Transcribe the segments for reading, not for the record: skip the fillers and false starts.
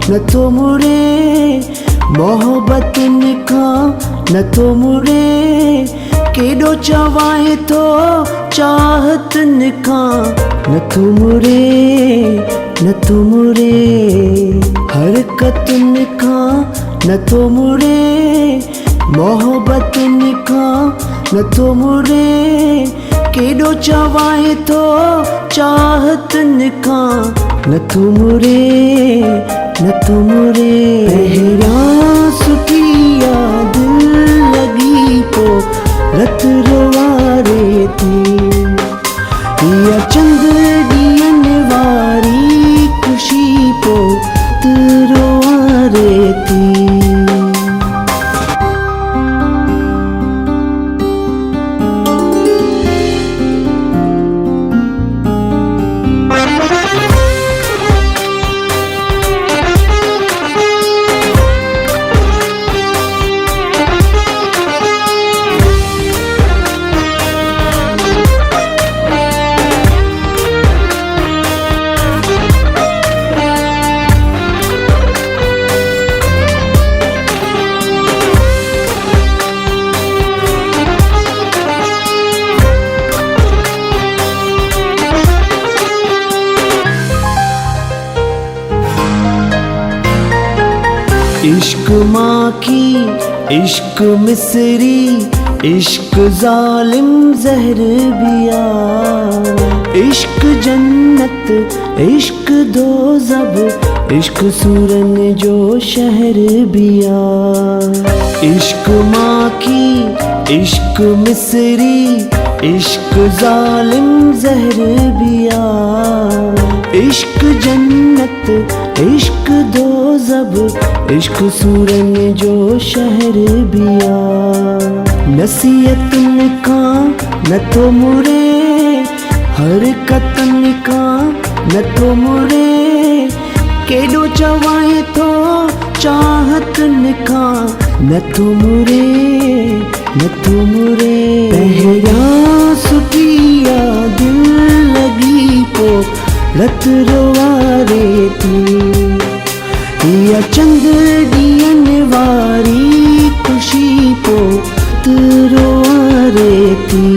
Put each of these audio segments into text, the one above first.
न तो मुड़े मोहब्बत निका न तो मुड़े केडो चवाए तो चाहत निका न तो मुड़े न तो मुड़े हरकत निका न तो मुड़े मोहब्बत निका न तो मुड़े केडो चवाए तो चाहत निका न तो मुड़े न तो मुड़े पहरा सुखिया दिल लगी पो रत रोवारे थी या चंद दियन वारी खुशी पो रोवारे थी। इश्क माँ की इश्क मिस्री इश्क जालिम जहर बिया इश्क जन्नत इश्क दोज़ब इश्क सूरन जो शहर बिया। इश्क माँ की इश्क मिस्री इश्क जालिम जहर बिया इश्क जन्नत इश्क दोज़ब इश्क सूरन जो शहर बिया। नसीहत निका न तो मुड़े हरकत निका न तो मुड़े केडो चवाए तो चाहत निका न तो मुड़े न तो मुड़े पहरा सुखिया दिल लगी पो रत रोवारे थी या चंद दियन वारी खुशी पो रोवारे थी।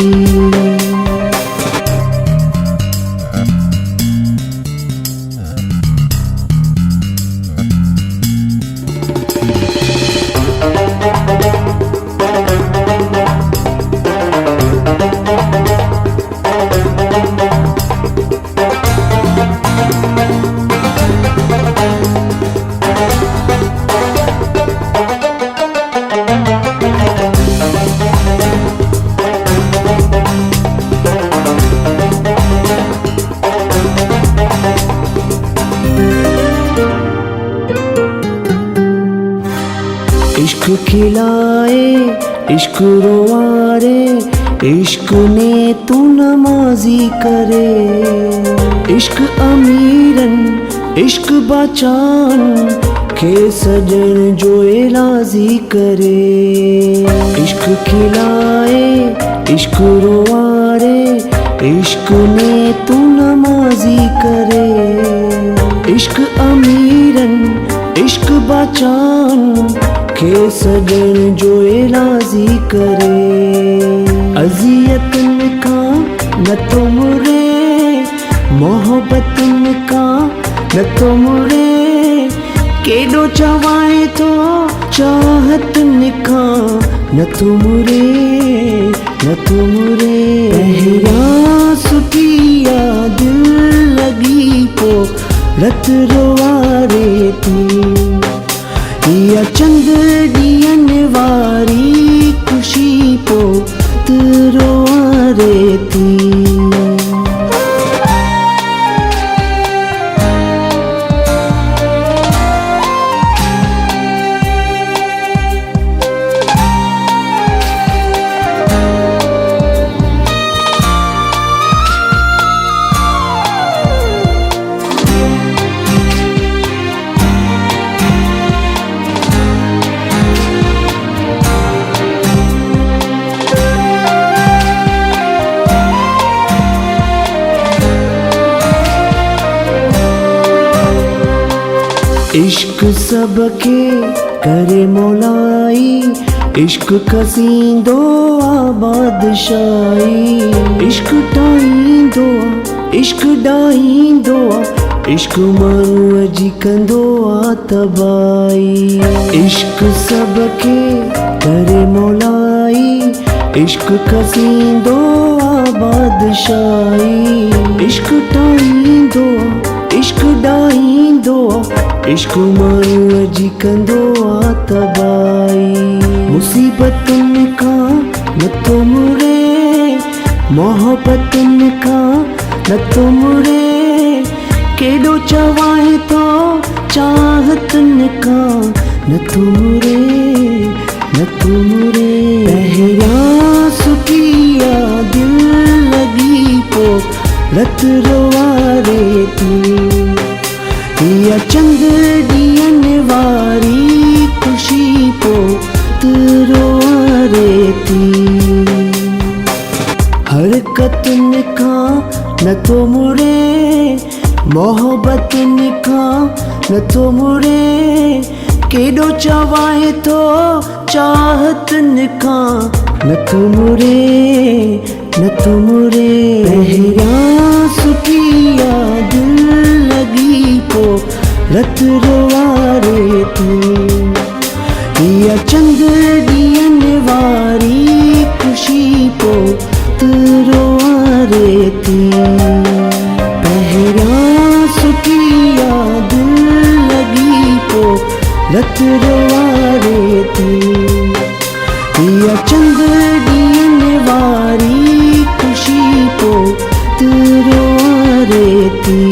इश्क खिलाए इश्क रोवारे इश्क ने तू नमाजी करे इश्क अमीरन इश्क बचान खे सजन जो इलाजी करे। इश्क खिलाए इश्क रोवारे इश्क ने तू नमाजी करे इश्क अमीरन इश्क बचान खे सजन जो इलाजी करे। अजियत निका न तो मुड़े मोहब्बत निका न तो मुड़े केडो चवाए तो चाहत निका न तो मुड़े न तो मुड़े पहरा सुखिया दिल लगी पो रत रोवारे थी या चंद दियन वारी खुशी पो रोवारे थी। इश्क सबके करे मौलाई, इश्क कसींदो बादशाही। इश्क डाईंदो, इश्क डाईंदो, इश्क माण्हू जी कंदो तबाही। इश्क सबके करे मौलाई, इश्क कसींदो बादशाही। इश्क डाईंदो, इश्क डाईंदो, इश्क माण्हू जी कंदो तबाही। मुसीबतुनि खां नथो मुड़े, मोहब्बतुनि खां नथो मुड़े, केॾो चवाए तो चाहतुनि खां नथो मुड़े, नथो मुड़े। पहिरियां सुठिया दिल लॻी पो रत रोवारे थी, या चंद ॾींहंनि वारी ख़ुशी पो रोवारे थी। हरकतुनि खां नथो मुड़े, मोहब्बतुनि खां नथो मुड़े, केॾो चवाए तो चाहतुनि खां नथो मुड़े, नथो मुड़े। पहिरियां सुठिया दिल लॻी पो रत रोवारे थी, या चंद ॾींहंनि वारी ख़ुशी पो रोवारे थी। पहिरियां सुठिया दिल लॻी पो रत रोवारे थी, या चंद ॾींहंनि वारी ख़ुशी पो रोवारे थी।